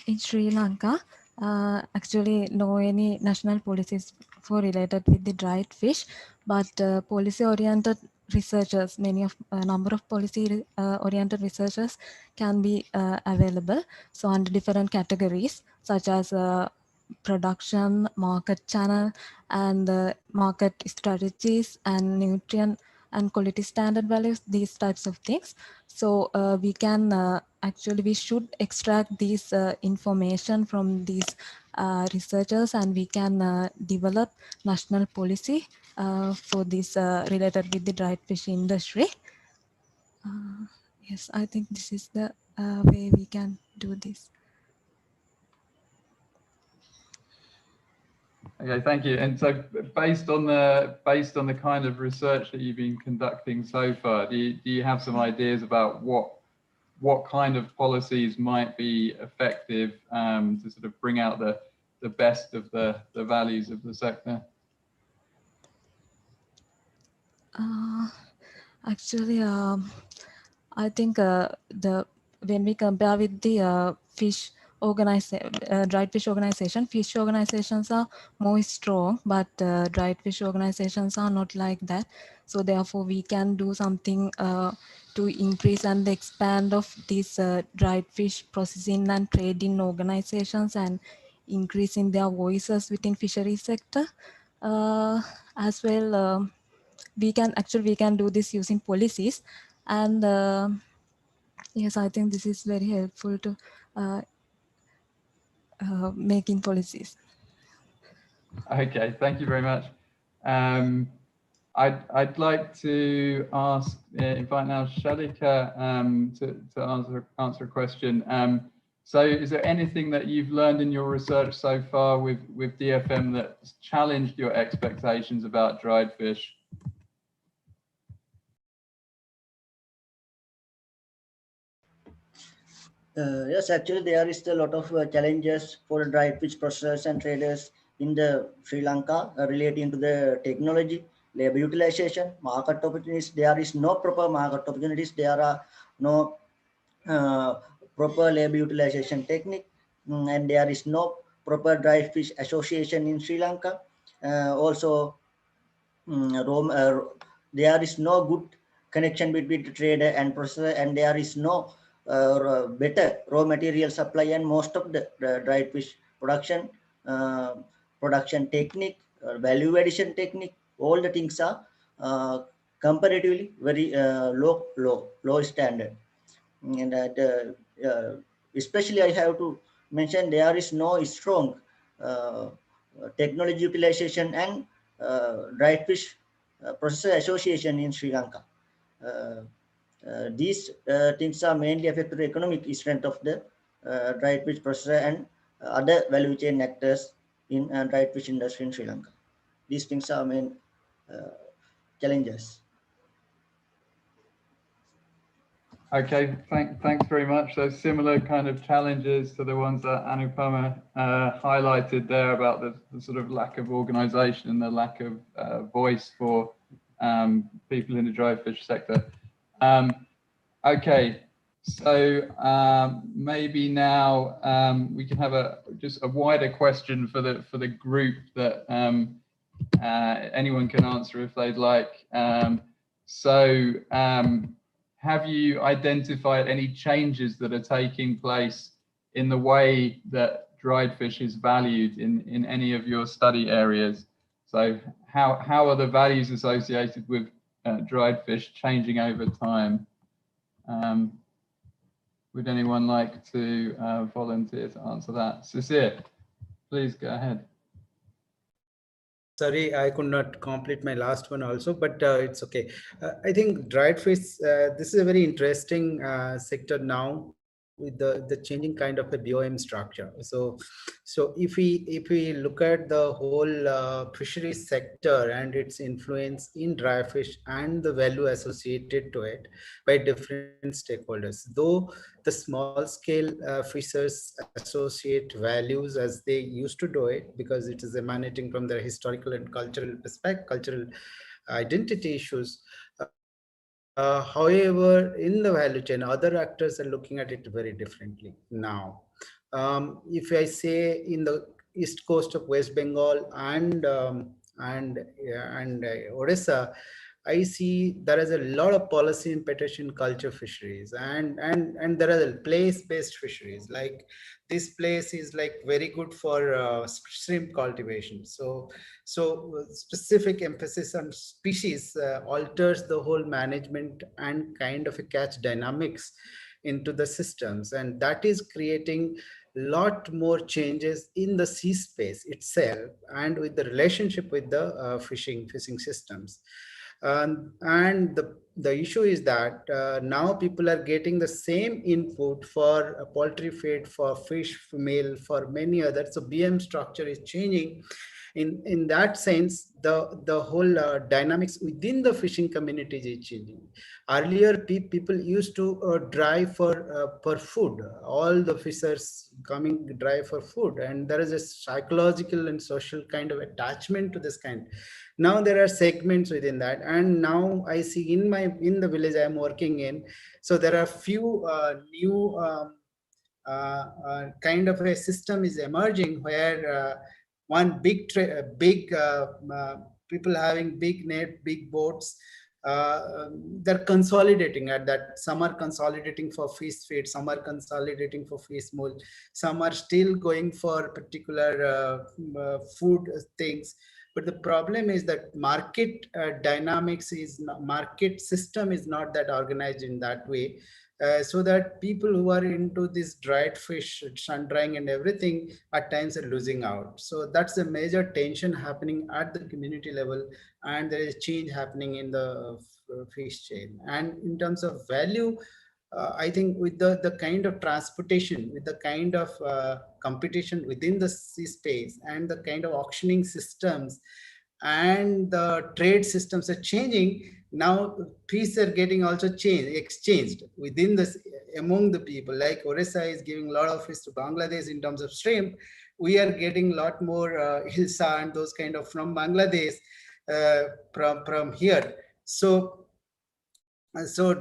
in Sri Lanka, actually no any national policies for related with the dried fish, but policy-oriented researchers, number of policy-oriented researchers can be available. So under different categories such as production, market channel, and market strategies, and nutrient and quality standard values, these types of things. So we can we should extract these information from these researchers, and we can develop national policy for this related with the dried fish industry. Yes, I think this is the way we can do this. Okay, thank you. And so, based on the kind of research that you've been conducting so far, do you have some ideas about what kind of policies might be effective to sort of bring out the best of the values of the sector? Actually, I think when we compare with the dried fish organization, fish organizations are more strong, but dried fish organizations are not like that. So therefore, we can do something to increase and expand of these dried fish processing and trading organizations and increasing their voices within fisheries sector as well. We can do this using policies, and yes, I think this is very helpful to making policies. Okay, thank you very much. I'd like to invite now Shalika to answer a question. So is there anything that you've learned in your research so far with DFM that's challenged your expectations about dried fish? Yes, actually there is a lot of challenges for dried fish processors and traders in the Sri Lanka relating to the technology, labor utilization, market opportunities. There is no proper market opportunities. There are no proper labor utilization technique, and there is no proper dried fish association in Sri Lanka. Also, there is no good connection between the trader and processor, and there is no better raw material supply, and most of the dried fish production technique, value addition technique, all the things are comparatively very low standard. And that especially I have to mention there is no strong technology utilization and dried fish processor association in Sri Lanka. These things are mainly affect the economic strength of the dried fish processor and other value chain actors in dried fish industry in Sri Lanka. These things are main challenges. Okay, thanks very much. So similar kind of challenges to the ones that Anupama highlighted there about the sort of lack of organization and the lack of voice for people in the dry fish sector. Okay, so maybe now we can have just a wider question for the group that anyone can answer if they'd like. Have you identified any changes that are taking place in the way that dried fish is valued in any of your study areas? So how are the values associated with dried fish changing over time? Would anyone like to volunteer to answer that? Cecilia, please go ahead. Sorry, I could not complete my last one also, but it's okay. I think dried fish, this is a very interesting sector now with the changing kind of a BOM structure. So if we look at the whole fisheries sector and its influence in dry fish and the value associated to it by different stakeholders, though the small scale fishers associate values as they used to do it because it is emanating from their historical and cultural cultural identity issues. However, in the value chain, other actors are looking at it very differently now. If I say in the east coast of West Bengal and Odisha, I see there is a lot of policy impetus in culture fisheries, and there are place-based fisheries. Like this place is like very good for shrimp cultivation. So specific emphasis on species alters the whole management and kind of a catch dynamics into the systems, and that is creating lot more changes in the sea space itself and with the relationship with the fishing systems. And the issue is that now people are getting the same input for poultry feed, for fish meal, for many others. So BM structure is changing. In that sense, the whole dynamics within the fishing communities is changing. Earlier, people used to drive for food. All the fishers coming drive for food, and there is a psychological and social kind of attachment to this kind. Now there are segments within that, and now I see in the village I am working in, so there are few new kind of a system is emerging where one big people having big net, big boats, they're consolidating at that. Some are consolidating for fish feed, some are consolidating for fish meal, some are still going for particular food things. But the problem is that market dynamics is market system is not that organized in that way. So that people who are into this dried fish, sun drying and everything at times are losing out. So that's a major tension happening at the community level, and there is change happening in the fish chain. And in terms of value, I think with the kind of transportation, with the kind of competition within the sea space and the kind of auctioning systems and the trade systems are changing, now fish are getting also exchanged within this among the people. Like Orissa is giving a lot of fish to Bangladesh in terms of shrimp. We are getting a lot more hilsa and those kind of from Bangladesh from here. So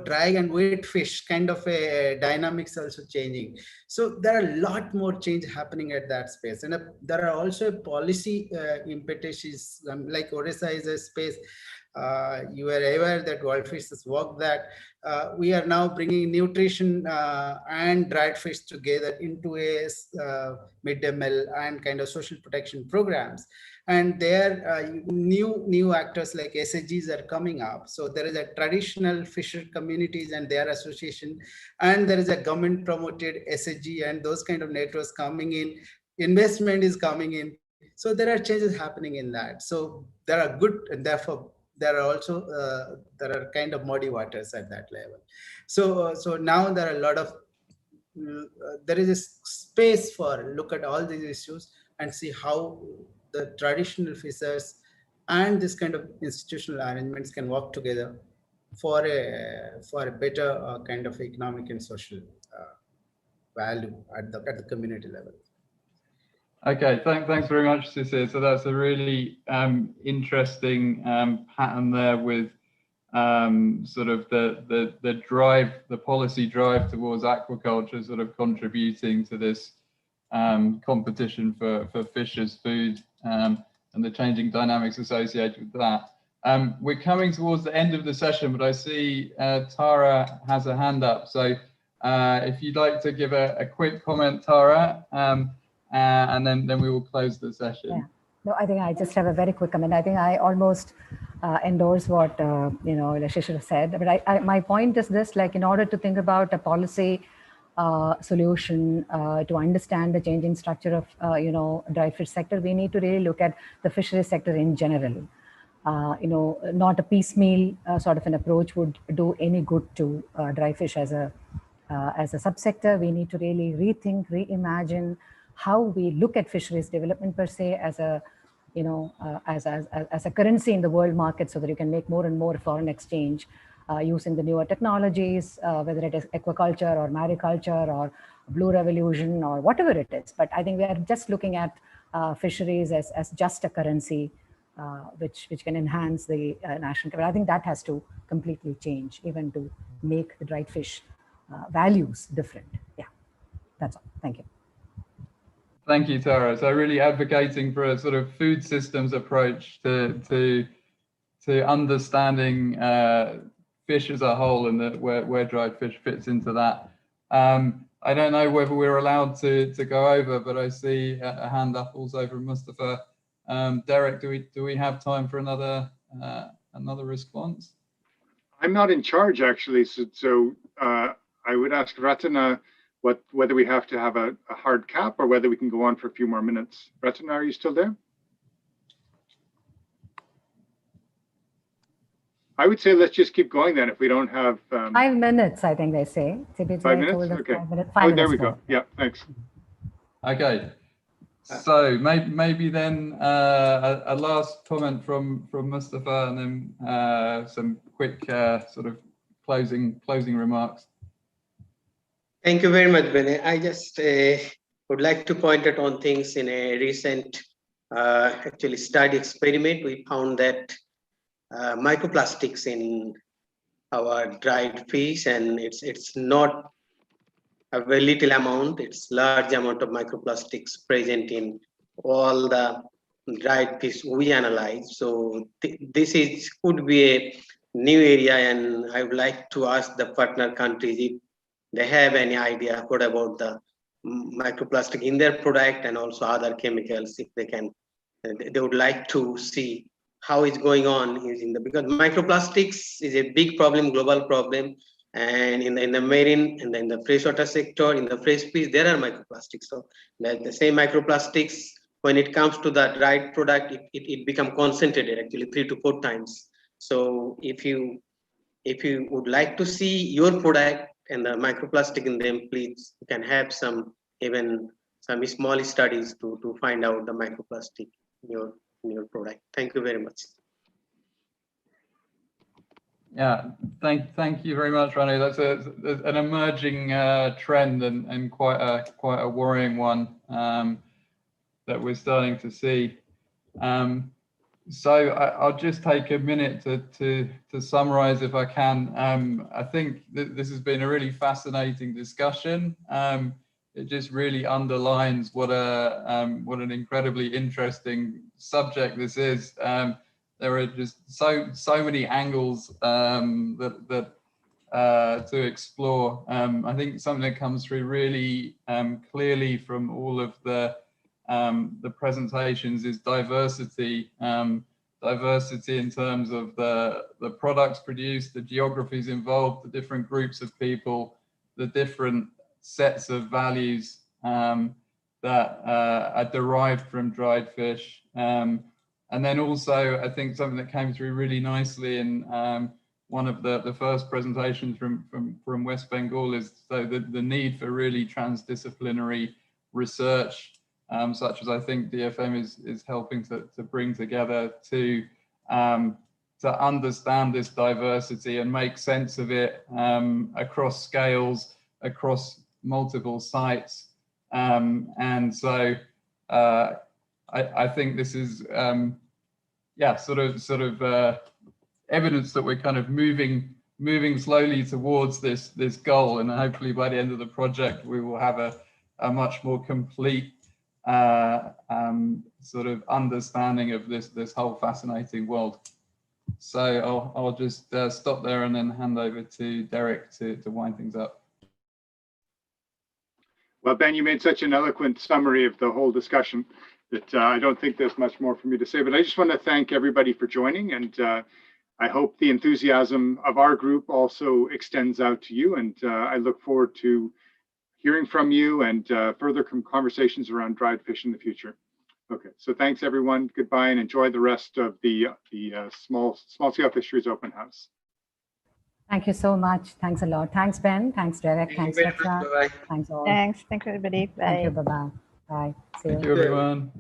dry and wet fish kind of a dynamics also changing. So there are a lot more change happening at that space, and there are also policy impetuses. Like Orissa is a space. You are aware that World Fish has worked that we are now bringing nutrition and dried fish together into a midday meal and kind of social protection programs. And there new actors like SSGs are coming up. So there is a traditional fisher communities and their association, and there is a government promoted SSG and those kind of networks coming in. Investment is coming in. So there are changes happening in that. So there are good, and therefore there are also there are kind of muddy waters at that level. So now there are a lot of there is a space for look at all these issues and see how the traditional fishers and this kind of institutional arrangements can work together for a better kind of economic and social value at the community level. Okay, thanks very much, Sisir. So that's a really interesting pattern there with sort of the drive, the policy drive towards aquaculture sort of contributing to this competition for fishers' food and the changing dynamics associated with that. We're coming towards the end of the session, but I see Tara has a hand up. So if you'd like to give a quick comment, Tara, and then we will close the session. Yeah. No, I think I just have a very quick comment. I think I almost endorse what Lashisha said. But my point is this: like, in order to think about a policy solution to understand the changing structure of dry fish sector, we need to really look at the fisheries sector in general. Not a piecemeal sort of an approach would do any good to dry fish as a subsector. We need to really rethink, reimagine how we look at fisheries development per se as a as a currency in the world market, so that you can make more and more foreign exchange using the newer technologies, whether it is aquaculture or mariculture or blue revolution or whatever it is. But I think we are just looking at fisheries as just a currency which can enhance the national. But I think that has to completely change, even to make the dried fish values different. Yeah, that's all. Thank you. Thank you, Tara. So really advocating for a sort of food systems approach to understanding fish as a whole, and where dried fish fits into that. I don't know whether we're allowed to go over, but I see a hand up also from Mustafa. Derek, do we have time for another response? I'm not in charge, actually, so I would ask Ratana whether we have to have a hard cap or whether we can go on for a few more minutes. Retana, are you still there? I would say let's just keep going then if we don't have 5 minutes, I think they say. Typically, 5 minutes? Okay. 5 minutes. Oh, there we go. Yeah, thanks. Okay. So maybe then a last comment from Mustafa, and then some quick sort of closing remarks. Thank you very much, Bene. I just would like to point out on things in a recent actually study experiment. We found that microplastics in our dried fish, and it's not a very little amount, it's large amount of microplastics present in all the dried fish we analyze. So this could be a new area, and I would like to ask the partner countries if they have any idea what about the microplastic in their product and also other chemicals, if they can, they would like to see how it's going on using because microplastics is a big problem, global problem. And in the marine and in the freshwater sector, in the fresh fish, there are microplastics. So the same microplastics, when it comes to the dried product, it becomes concentrated actually 3 to 4 times. So if you would like to see your product and the microplastic in them, please, you can have some small studies to find out the microplastic in your product. Thank you very much. Yeah, thank you very much, Ranu. That's an emerging trend and quite a worrying one that we're starting to see. So I'll just take a minute to summarize if I can. I think this has been a really fascinating discussion. It just really underlines what an incredibly interesting subject this is. There are just so many angles to explore. I think something that comes through really clearly from all of the presentations is diversity. Diversity in terms of the products produced, the geographies involved, the different groups of people, the different sets of values that are derived from dried fish. And then also, I think something that came through really nicely in one of the first presentations from West Bengal is the need for really transdisciplinary research, such as I think DFM is helping to bring together to understand this diversity and make sense of it across scales, across multiple sites. And so I think this is sort of evidence that we're kind of moving slowly towards this goal, and hopefully by the end of the project we will have a much more complete sort of understanding of this whole fascinating world. So I'll just stop there and then hand over to Derek to wind things up. Well, Ben, you made such an eloquent summary of the whole discussion that I don't think there's much more for me to say, but I just want to thank everybody for joining, and I hope the enthusiasm of our group also extends out to you, and I look forward to hearing from you and further conversations around dried fish in the future. Okay, so thanks everyone, goodbye, and enjoy the rest of the small scale fisheries open house. Thank you so much. Thanks a lot. Thanks, Ben. Thanks, Derek. Thanks, Petra. Bye-bye. Thanks all. Thanks. Thank you, everybody. Bye. Thank you. Bye-bye. Bye. See you. Thank you, everyone.